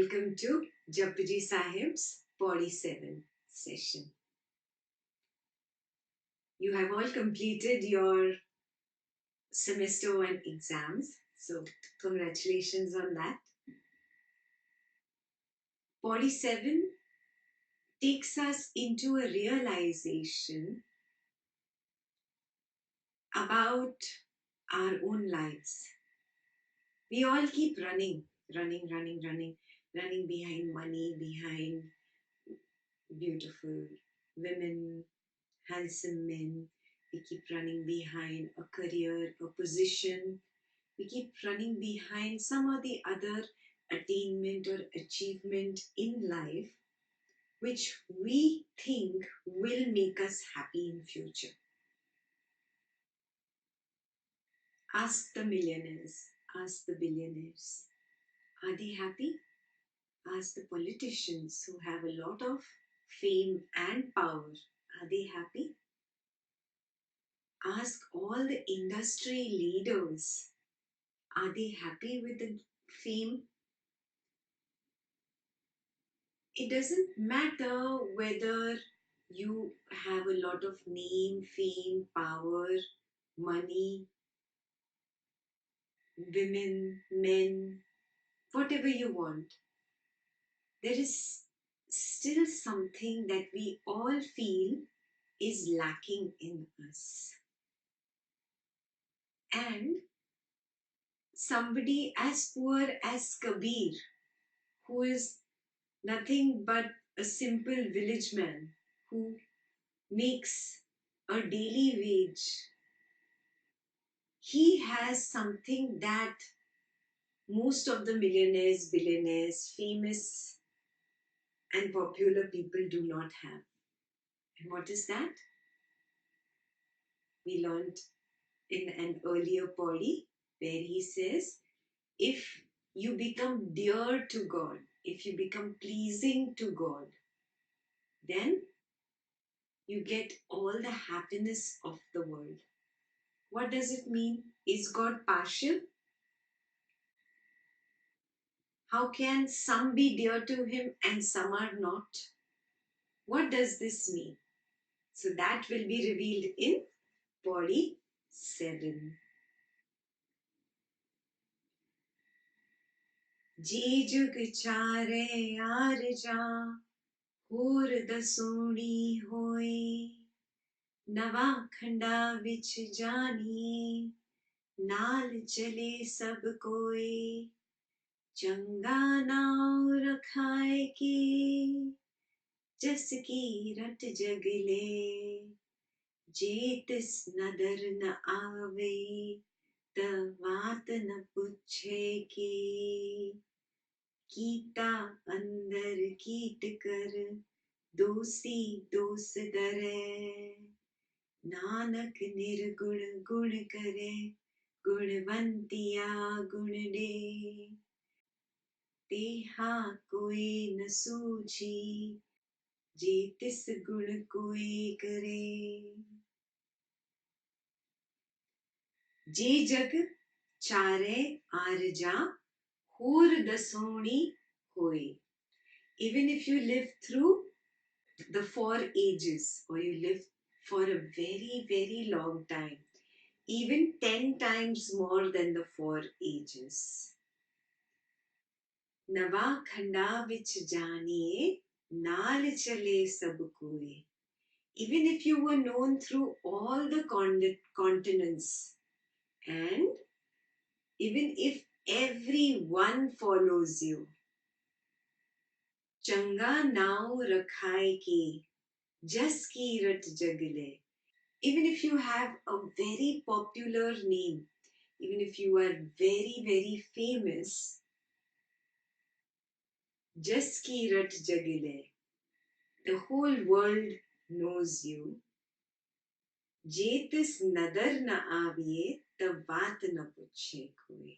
welcome to Japji Sahib's Pauri 7 session. You have all completed your semester 1 exams, so congratulations on that. Pauri 7 takes us into a realization about our own lives. We all keep running behind money, behind beautiful women, handsome men. We keep running behind a career, a position. We keep running behind some or the other attainment or achievement in life which we think will make us happy in future. Ask the millionaires, ask the billionaires. Are they happy? Ask the politicians who have a lot of fame and power. Are they happy? Ask all the industry leaders. Are they happy with the fame? It doesn't matter whether you have a lot of name, fame, power, money, women, men, whatever you want. There is still something that we all feel is lacking in us. And somebody as poor as Kabir, who is nothing but a simple village man who makes a daily wage, he has something that most of the millionaires, billionaires, famous and popular people do not have. And what is that? We learned in an earlier Pauri where he says, if you become dear to God, if you become pleasing to God, then you get all the happiness of the world. What does it mean? Is God partial? How can some be dear to him and some are not? What does this mean? So that will be revealed in Pauri 7. जे जुग चारे are जा होर दसोनी होए नवा खंडा विच जानिए नाल चले सब कोई चंगा नाव रखाए के जस की रट जगले जे तिस नदर न आवे त वात न पुछे के कीता अंदर कीट कर दोषी दोष दरे नानक निर्गुण गुण करे गुणवंतिया गुण दे तेहा कोई न सूझी जे तिस गुण कोई करे जे जग चारे आरजा होर दसोनी होए. Even if you live through the 4 ages or you live for a very, very long time, even 10 times more than the 4 ages. Nava khanda vich janiye, naal chale sab koe. Even if you were known through all the continents, and even if everyone follows you, चंगा नाव रखाए के जस की रट जगले. Even if you have a very popular name, even if you are very, very famous, जस की रट जगले, the whole world knows you. जेतिस नदर न आविए त बात न पूछे कोई.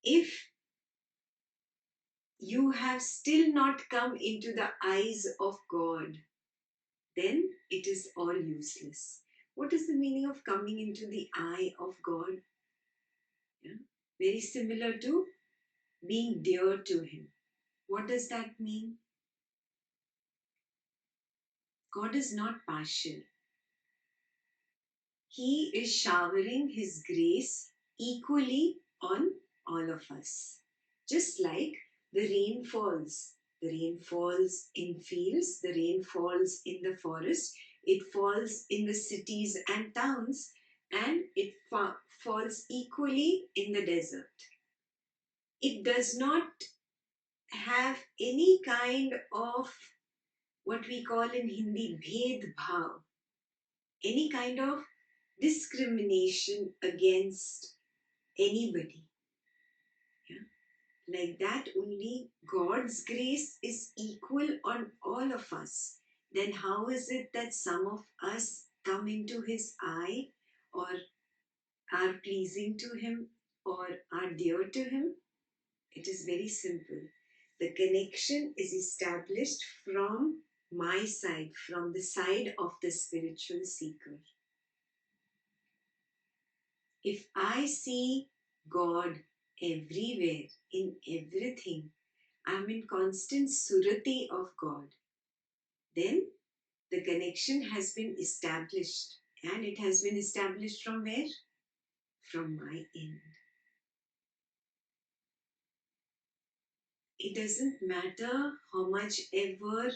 If you have still not come into the eyes of God, then it is all useless. What is the meaning of coming into the eye of God? Yeah? Very similar to being dear to Him. What does that mean? God is not partial. He is showering His grace equally on all of us. Just like the rain falls. The rain falls in fields, the rain falls in the forest, it falls in the cities and towns, and it falls equally in the desert. It does not have any kind of what we call in Hindi bhed bhav, any kind of discrimination against anybody. Yeah? Like that, only God's grace is equal on all of us. Then how is it that some of us come into His eye or are pleasing to Him or are dear to Him? It is very simple. The connection is established from my side, from the side of the spiritual seeker. If I see God everywhere, in everything, I'm in constant surati of God, then the connection has been established. And it has been established from where? From my end. It doesn't matter how much ever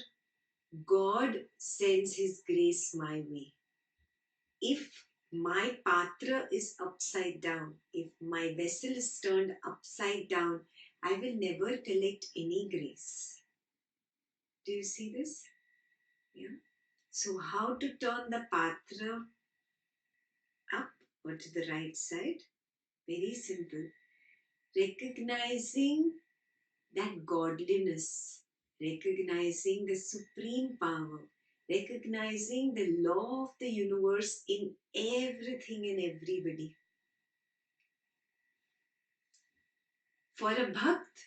God sends His grace my way. If my patra is upside down, if my vessel is turned upside down, I will never collect any grace. Do you see this? Yeah. So how to turn the patra up or to the right side? Very simple. Recognizing that godliness, recognizing the supreme power, recognizing the law of the universe in everything and everybody. For a bhakt,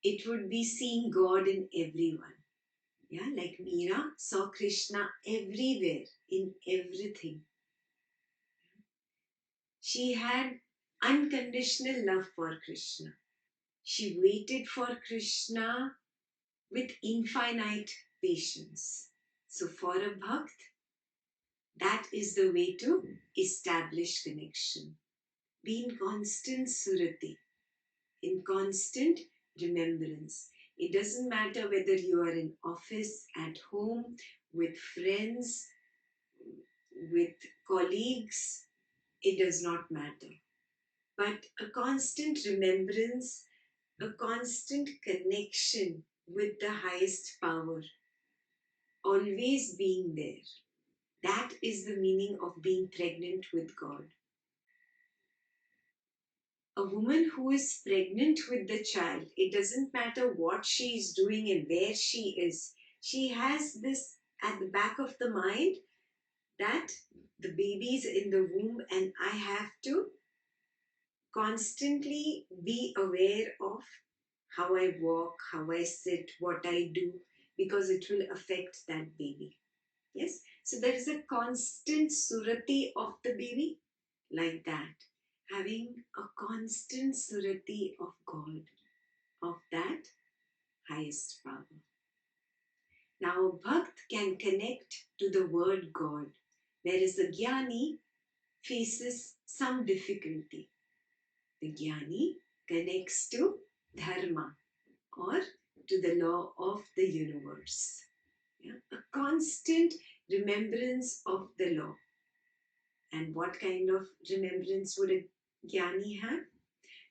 it would be seeing God in everyone. Yeah, like Meera saw Krishna everywhere, in everything. She had unconditional love for Krishna. She waited for Krishna with infinite patience. So for a bhakt, that is the way to establish connection. Be in constant surati, in constant remembrance. It doesn't matter whether you are in office, at home, with friends, with colleagues, it does not matter. But a constant remembrance, a constant connection with the highest power, always being there. That is the meaning of being pregnant with God. A woman who is pregnant with the child, it doesn't matter what she is doing and where she has this at the back of the mind that the baby is in the womb and I have to constantly be aware of how I walk, how I sit, what I do, because it will affect that baby. Yes? So there is a constant surati of the baby, like that. Having a constant surati of God, of that highest power. Now, a bhakt can connect to the word God, whereas the jnani faces some difficulty. The jnani connects to dharma or to the law of the universe. Yeah? A constant remembrance of the law. And what kind of remembrance would a jnani have?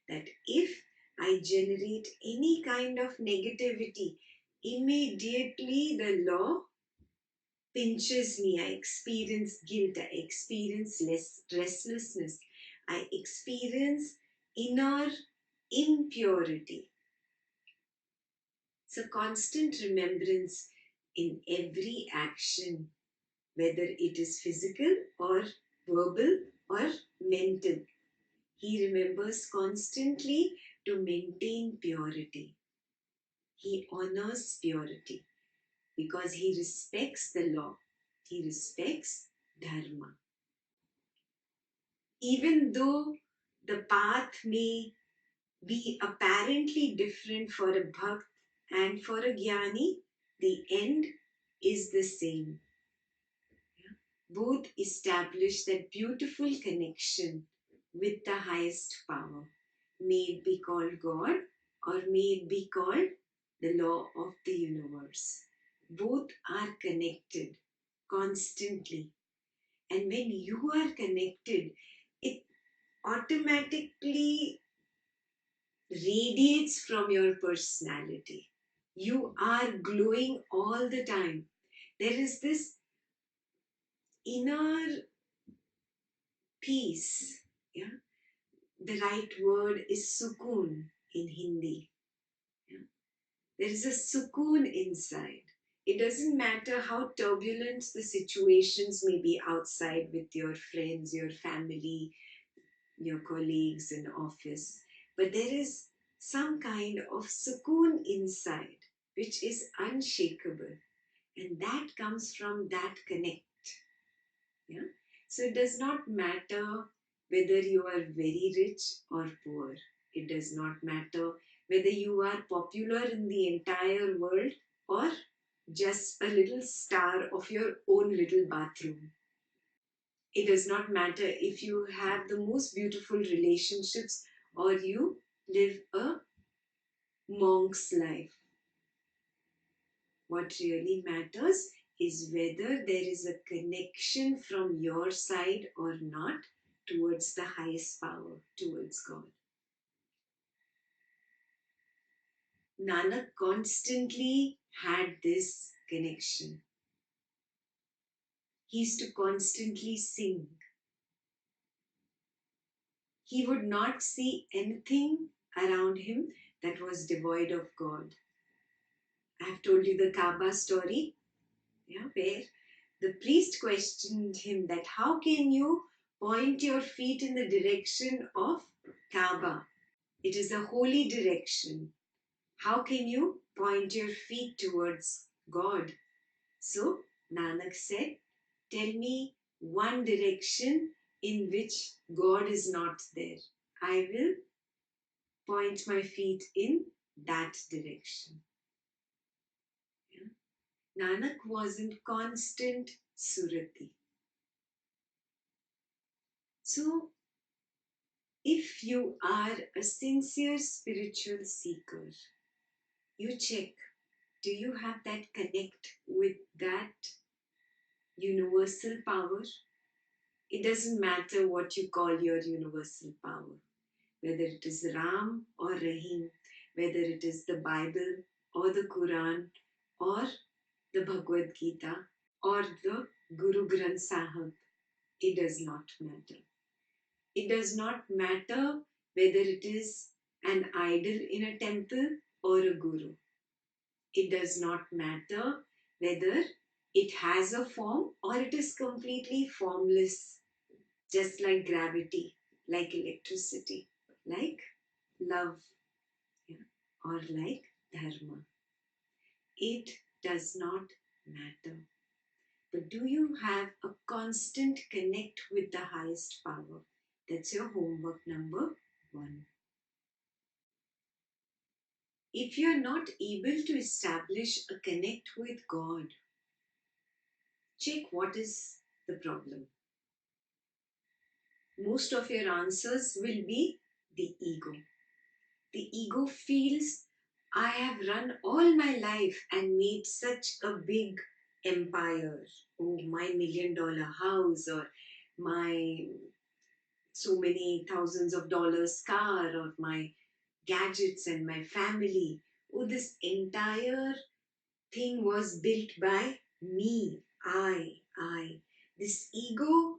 That if I generate any kind of negativity, immediately the law pinches me. I experience guilt, I experience restlessness, I experience inner impurity. So, constant remembrance in every action, whether it is physical or verbal or mental. He remembers constantly to maintain purity. He honors purity because he respects the law. He respects dharma. Even though the path may be apparently different for a bhakt and for a jnani, the end is the same. Both establish that beautiful connection with the highest power. May it be called God or may it be called the law of the universe. Both are connected constantly. And when you are connected, it automatically radiates from your personality. You are glowing all the time. There is this inner peace. Yeah, the right word is sukoon in Hindi. Yeah? There is a sukoon inside. It doesn't matter how turbulent the situations may be outside with your friends, your family, your colleagues in office, but there is some kind of sukoon inside which is unshakable, and that comes from that connect. Yeah, so it does not matter whether you are very rich or poor. It does not matter whether you are popular in the entire world or just a little star of your own little bathroom. It does not matter if you have the most beautiful relationships or you live a monk's life. What really matters is whether there is a connection from your side or not towards the highest power, towards God. Nanak constantly had this connection. He used to constantly sing. He would not see anything around him that was devoid of God. I have told you the Kaaba story, yeah, where the priest questioned him that how can you point your feet in the direction of Kaaba? It is a holy direction. How can you point your feet towards God? So Nanak said, tell me one direction in which God is not there. I will point my feet in that direction. Yeah. Nanak was in constant surati. So, if you are a sincere spiritual seeker, you check, do you have that connect with that universal power? It doesn't matter what you call your universal power, whether it is Ram or Rahim, whether it is the Bible or the Quran or the Bhagavad Gita or the Guru Granth Sahib. It does not matter. It does not matter whether it is an idol in a temple or a guru. It does not matter whether it has a form or it is completely formless, just like gravity, like electricity, like love, yeah, or like dharma. It does not matter. But do you have a constant connect with the highest power? That's your homework number one. If you're not able to establish a connect with God, check what is the problem. Most of your answers will be the ego. The ego feels, I have run all my life and made such a big empire. Oh, my $1 million house, or my so many thousands of dollars car, or my gadgets and my family. Oh, this entire thing was built by me, I. This ego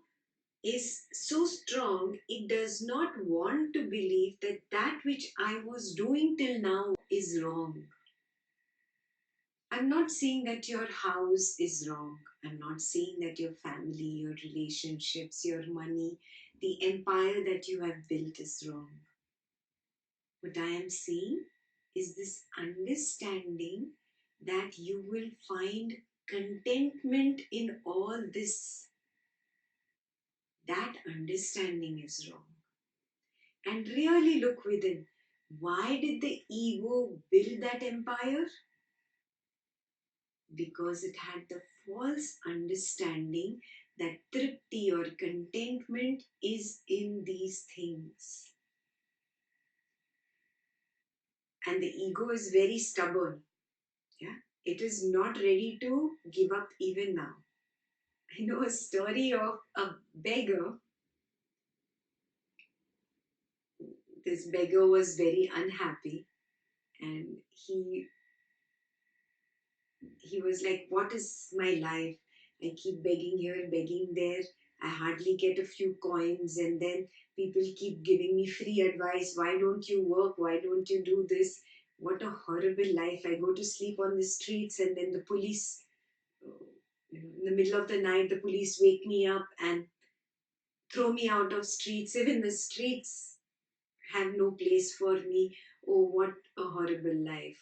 is so strong, it does not want to believe that that which I was doing till now is wrong. I'm not saying that your house is wrong. I'm not saying that your family, your relationships, your money, the empire that you have built is wrong. What I am saying is this understanding that you will find contentment in all this. That understanding is wrong. And really look within. Why did the ego build that empire? Because it had the false understanding that tripti or contentment is in these things. And the ego is very stubborn. Yeah, it is not ready to give up even now. I know a story of a beggar. This beggar was very unhappy, and he was like, what is my life? I keep begging here, begging there. I hardly get a few coins, and then people keep giving me free advice. Why don't you work? Why don't you do this? What a horrible life. I go to sleep on the streets, and then the police, uh, in the middle of the night, the police wake me up and throw me out of streets. Even the streets have no place for me. Oh, what a horrible life.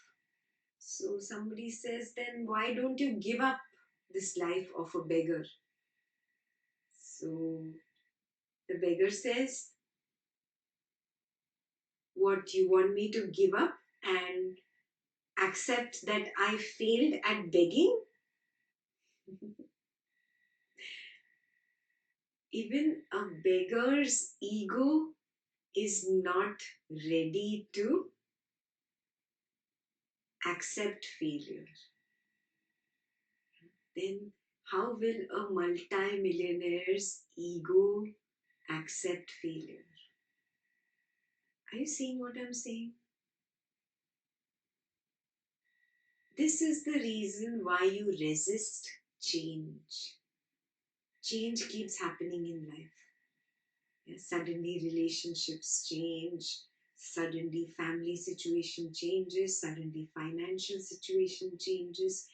So somebody says, then why don't you give up this life of a beggar? So the beggar says, what, you want me to give up and accept that I failed at begging? Even a beggar's ego is not ready to accept failure. Then how will a multi-millionaire's ego accept failure? Are you seeing what I'm saying? This is the reason why you resist change. Change keeps happening in life. Yeah, suddenly relationships change, suddenly family situation changes, suddenly financial situation changes,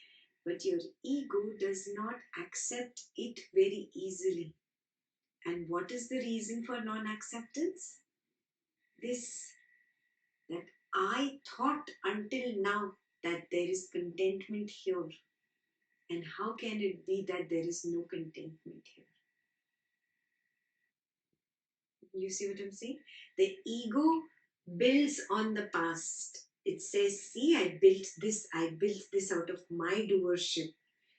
but your ego does not accept it very easily. And what is the reason for non acceptance? This, that I thought until now that there is contentment here. And how can it be that there is no contentment here? You see what I'm saying? The ego builds on the past. It says, see, I built this out of my doership.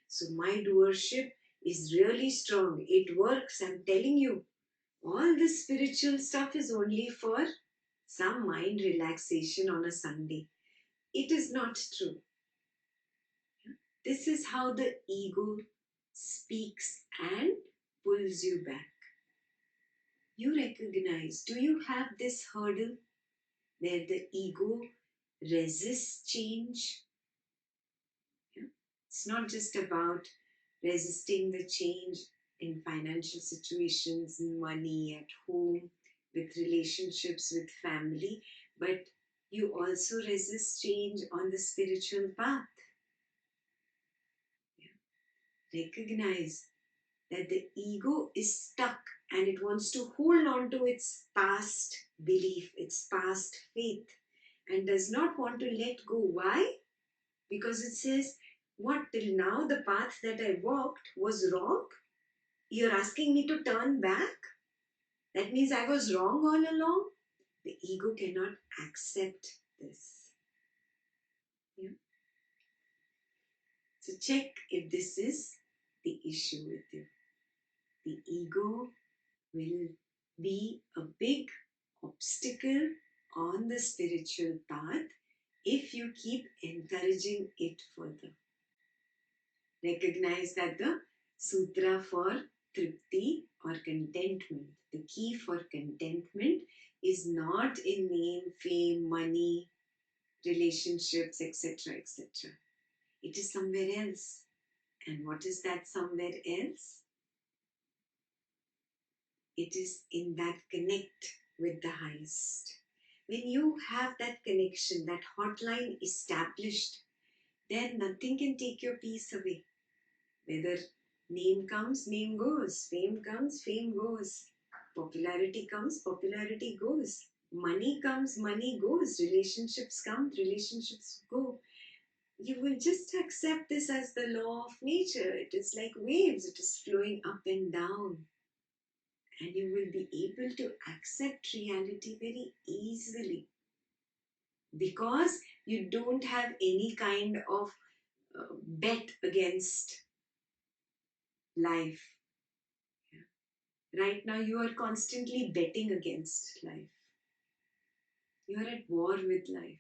So my doership is really strong. It works, I'm telling you. All this spiritual stuff is only for some mind relaxation on a Sunday. It is not true. This is how the ego speaks and pulls you back. You recognize, do you have this hurdle where the ego resists change? Yeah? It's not just about resisting the change in financial situations, money at home, with relationships, with family, but you also resist change on the spiritual path. Yeah? Recognize that the ego is stuck and it wants to hold on to its past belief, its past faith, and does not want to let go. Why? Because it says, what, till now the path that I walked was wrong? You're asking me to turn back? That means I was wrong all along? The ego cannot accept this. Yeah? So check if this is the issue with you. The ego will be a big obstacle on the spiritual path if you keep encouraging it further. Recognize that the sutra for tripti or contentment, the key for contentment is not in name, fame, money, relationships, etc., etc. It is somewhere else. And what is that somewhere else? It is in that connect with the highest. When you have that connection, that hotline established, then nothing can take your peace away. Whether name comes, name goes. Fame comes, fame goes. Popularity comes, popularity goes. Money comes, money goes. Relationships come, relationships go. You will just accept this as the law of nature. It is like waves, it is flowing up and down. And you will be able to accept reality very easily. because you don't have any kind of bet against life. Right now, you are constantly betting against life. You are at war with life.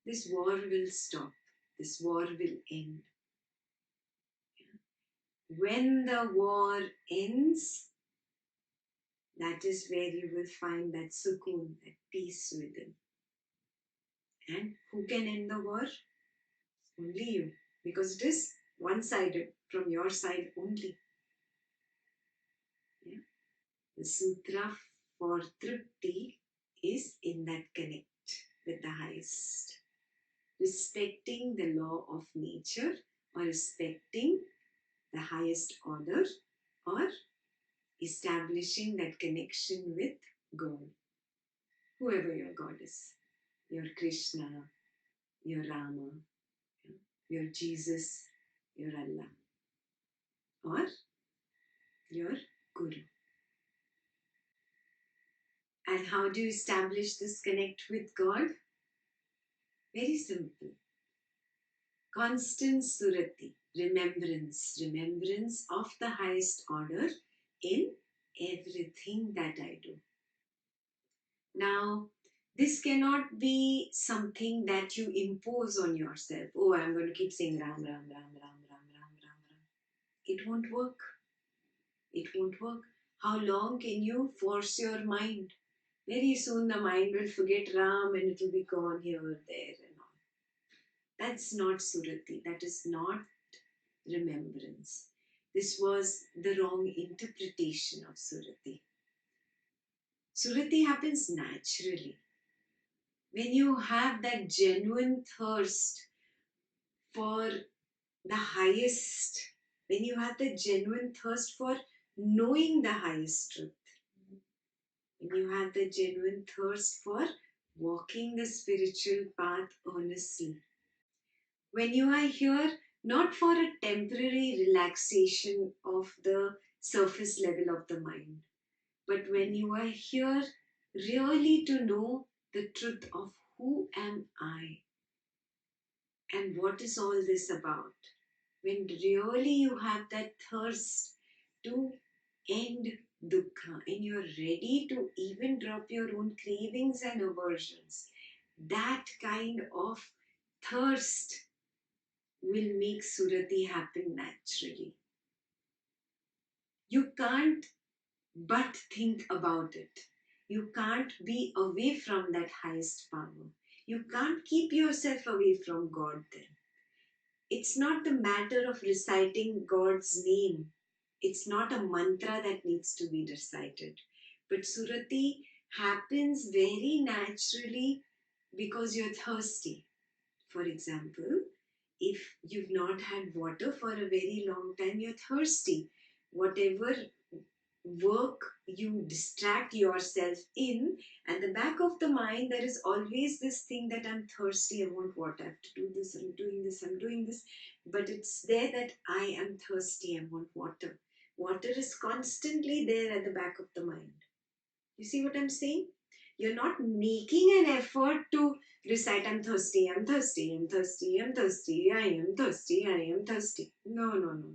This war will stop. This war will end. When the war ends, that is where you will find that sukoon, that peace within. And who can end the war? Only you. Because it is one-sided, from your side only. Yeah? The sutra for Tripti is in that connect with the highest. Respecting the law of nature, or respecting the highest order, or establishing that connection with God, whoever your God is, your Krishna, your Rama, your Jesus, your Allah, or your Guru. And how do you establish this connect with God? Very simple. Constant surati, remembrance of the highest order in everything that I do. Now, this cannot be something that you impose on yourself. Oh, I'm going to keep saying Ram, Ram, Ram, Ram, Ram, Ram, Ram, Ram. It won't work. It won't work. How long can you force your mind? Very soon the mind will forget Ram and it will be gone here, there, and all. That's not surati. That is not remembrance. This was the wrong interpretation of surati. Surati happens naturally. When you have that genuine thirst for the highest, when you have the genuine thirst for knowing the highest truth, when you have the genuine thirst for walking the spiritual path earnestly, when you are here not for a temporary relaxation of the surface level of the mind, but when you are here really to know the truth of who am I and what is all this about, when really you have that thirst to end dukkha and you're ready to even drop your own cravings and aversions, that kind of thirst will make surati happen naturally. You can't but think about it. You can't be away from that highest power. You can't keep yourself away from God then. It's not the matter of reciting God's name. It's not a mantra that needs to be recited. But surati happens very naturally because you're thirsty. For example, if you've not had water for a very long time, you're thirsty. Whatever work you distract yourself in, at the back of the mind there is always this thing that I'm thirsty, I want water, I have to do this, I'm doing this, but it's there that I am thirsty, I want water. Water is constantly there at the back of the mind. You see what I'm saying? You're not making an effort to recite, I'm thirsty, I'm thirsty, I'm thirsty, I'm thirsty, I am thirsty, I am thirsty. No, no, no, no.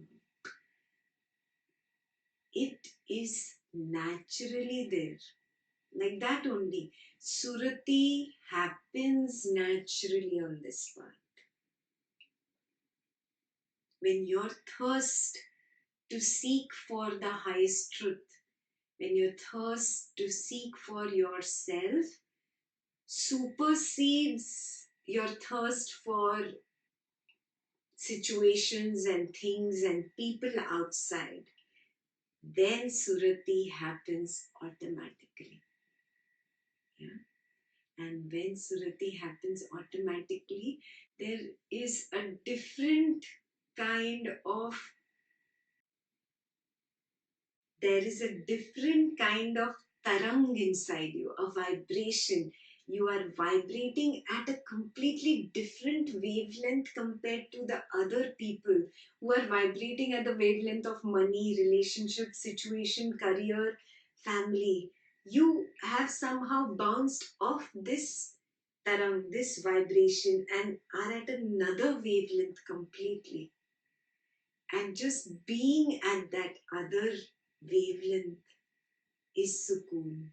It is naturally there. Like that only. Surati happens naturally on this path. When your thirst to seek for the highest truth, when your thirst to seek for yourself supersedes your thirst for situations and things and people outside, then surati happens automatically. Yeah? And when surati happens automatically, there is a different kind of tarang inside you, a vibration. You are vibrating at a completely different wavelength compared to the other people who are vibrating at the wavelength of money, relationship, situation, career, family. You have somehow bounced off this tarang, this vibration, and are at another wavelength completely. And just being at that other wavelength is sukoon,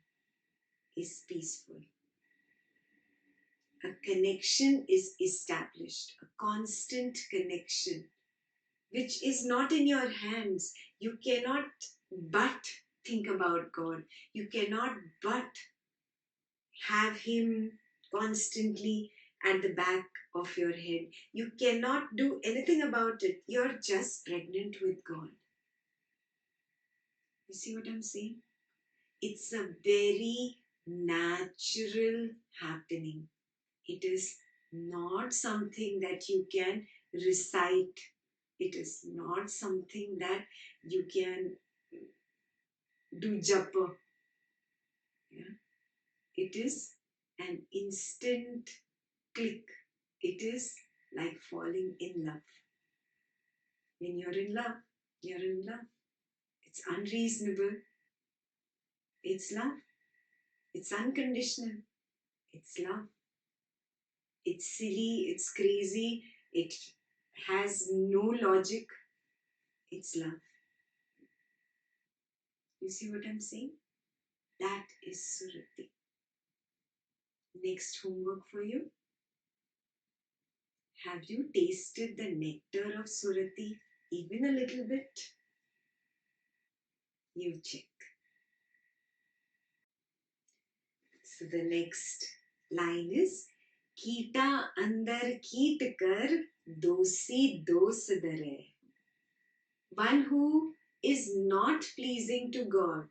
is peaceful. A connection is established, a constant connection, which is not in your hands. You cannot but think about God. You cannot but have Him constantly at the back of your head. You cannot do anything about it. You're just pregnant with God. You see what I'm saying? It's a very natural happening. It is not something that you can recite. It is not something that you can do japa. Yeah? It is an instant click. It is like falling in love. When you're in love, you're in love. It's unreasonable. It's love. It's unconditional. It's love. It's silly. It's crazy. It has no logic. It's love. You see what I'm saying? That is Surati. Next homework for you. Have you tasted the nectar of Surati even a little bit? You check. So the next line is Kita andar keet kar dosi dos dare. One who is not pleasing to God.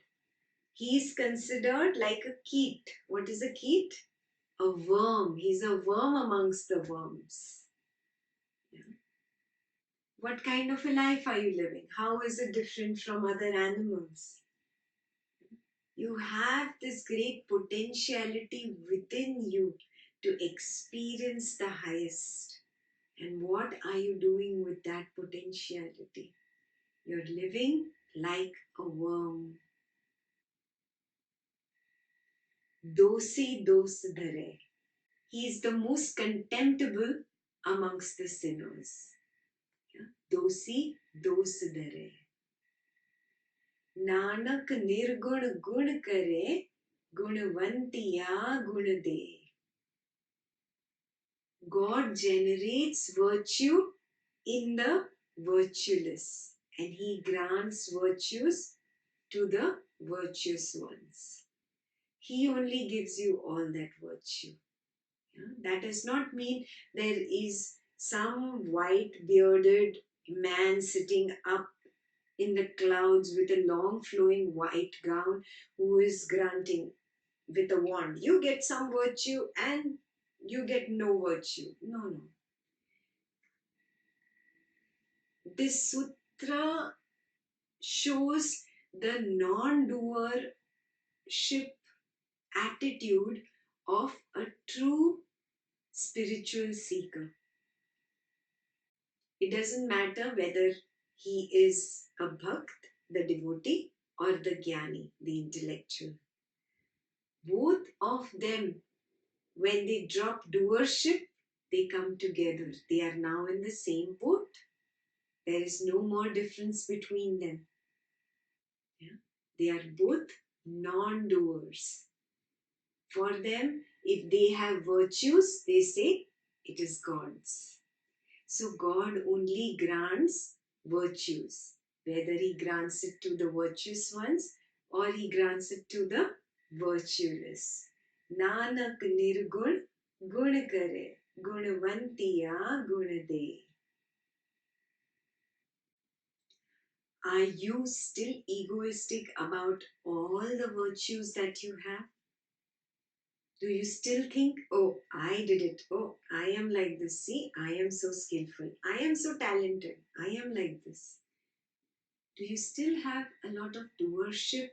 He is considered like a keet. What is a keet? A worm. He's a worm amongst the worms. Yeah. What kind of a life are you living? How is it different from other animals? You have this great potentiality within you to experience the highest. And what are you doing with that potentiality? You're living like a worm. Dosi dos dhare. He is the most contemptible amongst the sinners. Yeah? Dosi dos dhare. Nanak निर्गुण गुण करे गुणवंतिया गुण दे. God generates virtue in the virtueless and He grants virtues to the virtuous ones. He only gives you all that virtue. Yeah? That does not mean there is some white bearded man sitting up in the clouds with a long flowing white gown who is granting with a wand. You get some virtue and you get no virtue. No, no. This sutra shows the non-doership attitude of a true spiritual seeker. It doesn't matter whether he is a bhakt, the devotee, or the jnani, the intellectual. Both of them, when they drop doership, they come together. They are now in the same boat. There is no more difference between them. Yeah? They are both non-doers. For them, if they have virtues, they say it is God's. So God only grants virtues, whether He grants it to the virtuous ones or He grants it to the virtueless. Nanak nirgun gun kare, gunvantiya gun de. Are you still egoistic about all the virtues that you have? Do you still think, oh, I did it. Oh, I am like this. See, I am so skillful. I am so talented. I am like this. Do you still have a lot of doership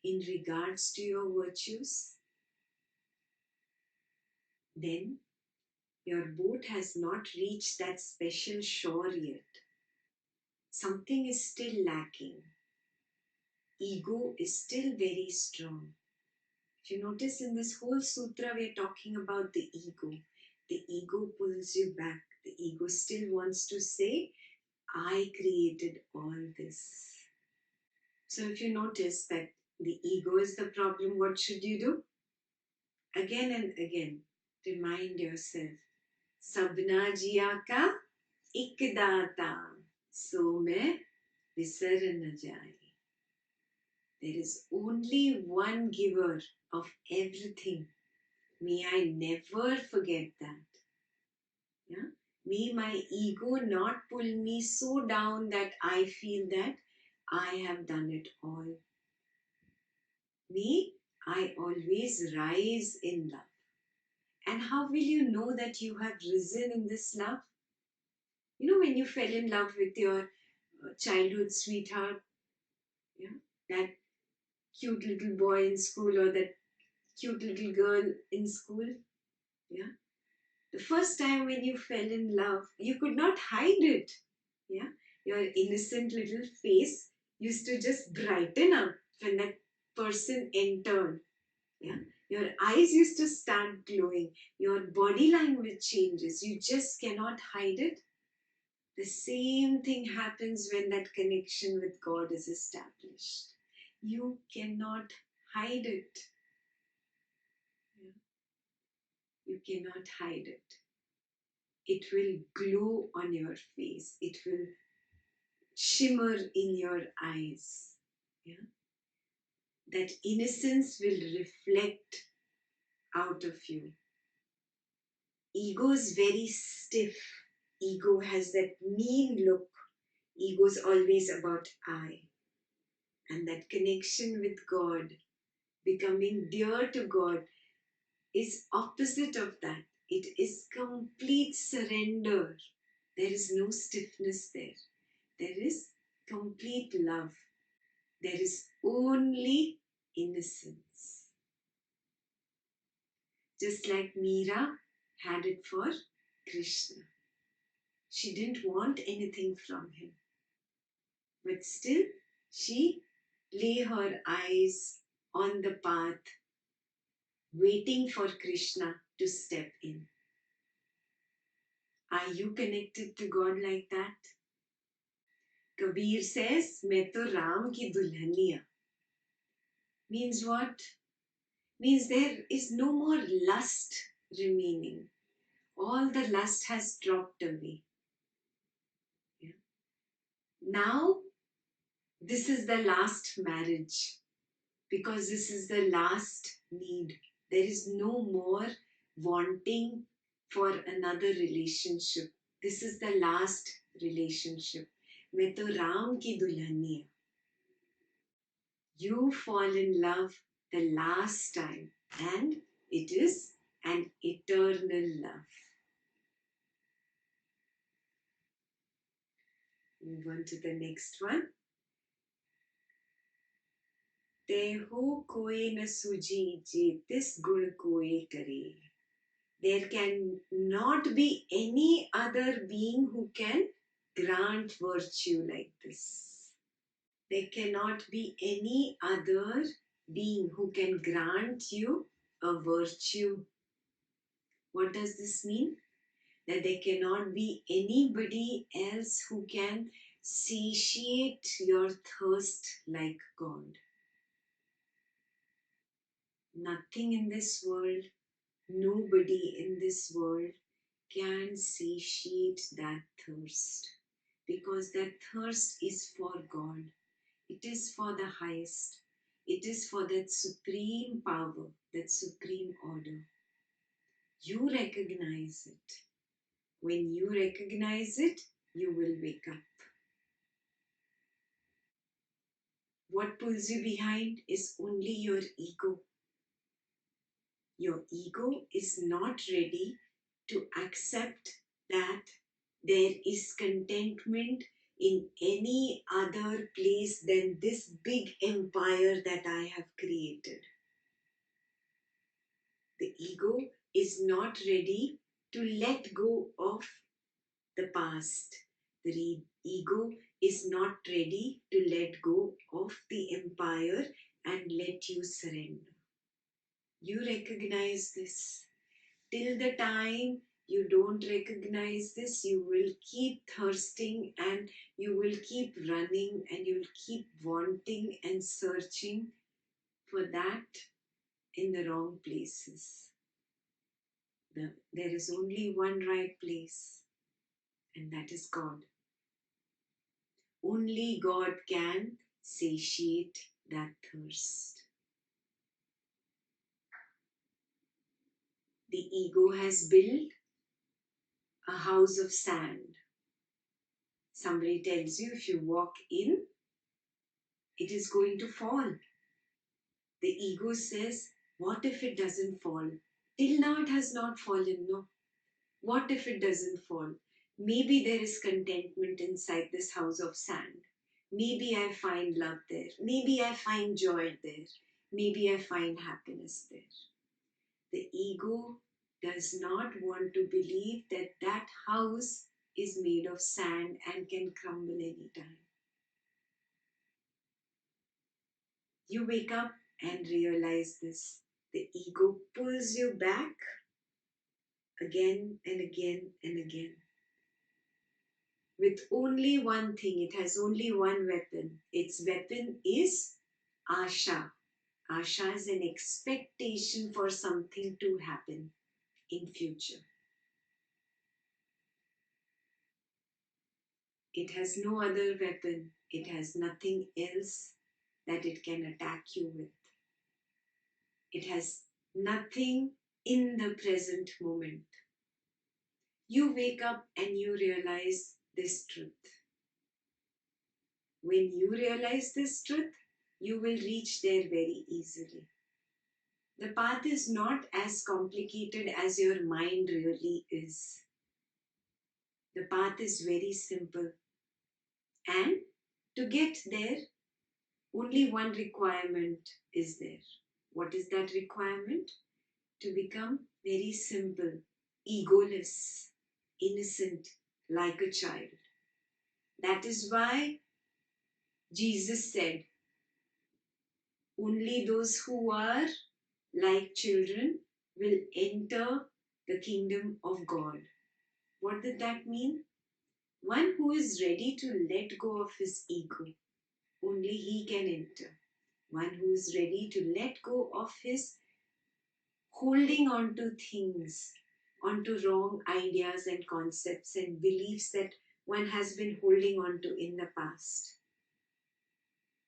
in regards to your virtues? Then your boat has not reached that special shore yet. Something is still lacking. Ego is still very strong. If If you notice in this whole sutra, we're talking about the ego. The ego pulls you back. The ego still wants to say, I created all this. So if you notice that the ego is the problem, what should you do? Again and again, remind yourself, Sabna jiya ka ik data, so मैं विसर न जाए. There is only one giver of everything. May I never forget that. Yeah? May my ego not pull me so down that I feel that I have done it all. May I always rise in love. And how will you know that you have risen in this love? You know, when you fell in love with your childhood sweetheart, yeah, that cute little boy in school or that cute little girl in school, yeah. The first time when you fell in love, you could not hide it, yeah. Your innocent little face used to just brighten up when that person entered, yeah. Your eyes used to start glowing. Your body language changes. You just cannot hide it. The same thing happens when that connection with God is established. You cannot hide it. You cannot hide it. It will glow on your face. It will shimmer in your eyes. Yeah? That innocence will reflect out of you. Ego is very stiff. Ego has that mean look. Ego is always about I. And that connection with God, becoming dear to God, is opposite of that. It is complete surrender. There is no stiffness there. There is complete love. There is only innocence. Just like Meera had it for Krishna. She didn't want anything from him. But still, she lay her eyes on the path, waiting for Krishna to step in. Are you connected to God like that? Kabir says, मैं तो राम की Dulhania. Means what? Means there is no more lust remaining. All the lust has dropped away. Yeah. Now, this is the last marriage because this is the last need. There is no more wanting for another relationship. This is the last relationship. मैं तो राम की Dulhania. You fall in love the last time, and it is an eternal love. Move on to the next one. Teho koi na suji je tis gun koi kare. There can not be any other being who can grant virtue like this. There cannot be any other being who can grant you a virtue. What does this mean? That there cannot be anybody else who can satiate your thirst like God. Nothing in this world, nobody in this world can satiate that thirst, because that thirst is for God. It is for the highest. It is for that supreme power, that supreme order. You recognize it. When you recognize it, you will wake up. What pulls you behind is only your ego. Your ego is not ready to accept that there is contentment in any other place than this big empire that I have created. The ego is not ready to let go of the past. The ego is not ready to let go of the empire and let you surrender. You recognize this. Till the time you don't recognize this, you will keep thirsting and you will keep running and you will keep wanting and searching for that in the wrong places. There is only one right place, and that is God. Only God can satiate that thirst. The ego has built a house of sand. Somebody tells you if you walk in, it is going to fall. The ego says, what if it doesn't fall? Till now it has not fallen, no. What if it doesn't fall? Maybe there is contentment inside this house of sand. Maybe I find love there. Maybe I find joy there. Maybe I find happiness there. The ego does not want to believe that that house is made of sand and can crumble anytime. You wake up and realize this. The ego pulls you back again and again and again. With only one thing, it has only one weapon. Its weapon is Asha. Asha is an expectation for something to happen in future. It has no other weapon. It has nothing else that it can attack you with. It has nothing in the present moment. You wake up and you realize this truth. When you realize this truth, you will reach there very easily. The path is not as complicated as your mind really is. The path is very simple. And to get there, only one requirement is there. What is that requirement? To become very simple, egoless, innocent, like a child. That is why Jesus said, only those who are like children will enter the kingdom of God. What did that mean? One who is ready to let go of his ego. Only he can enter. One who is ready to let go of his holding on to things, onto wrong ideas and concepts and beliefs that one has been holding on to in the past.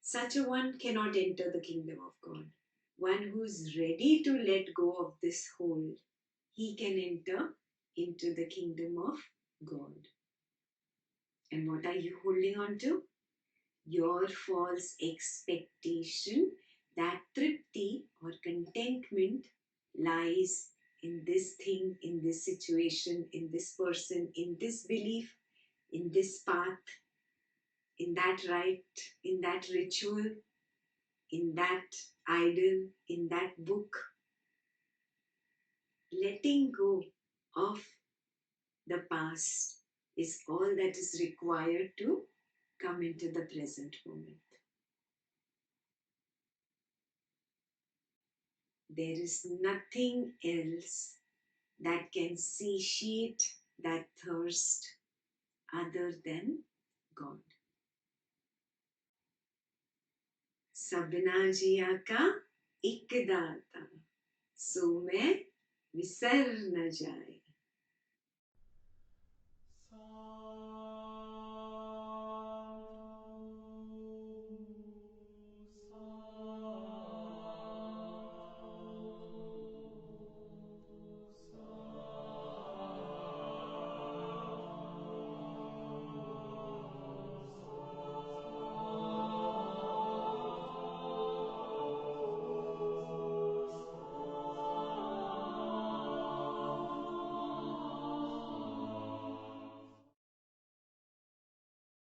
Such a one cannot enter the kingdom of God. One who is ready to let go of this hold, he can enter into the kingdom of God. And what are you holding on to? Your false expectation that tripti or contentment lies in this thing, in this situation, in this person, in this belief, in this path, in that rite, in that ritual, in that idol, in that book. Letting go of the past is all that is required to come into the present moment. There is nothing else that can satiate that thirst other than God. Sabna jiya ka ek दाता, सो मैं विसर न जाए.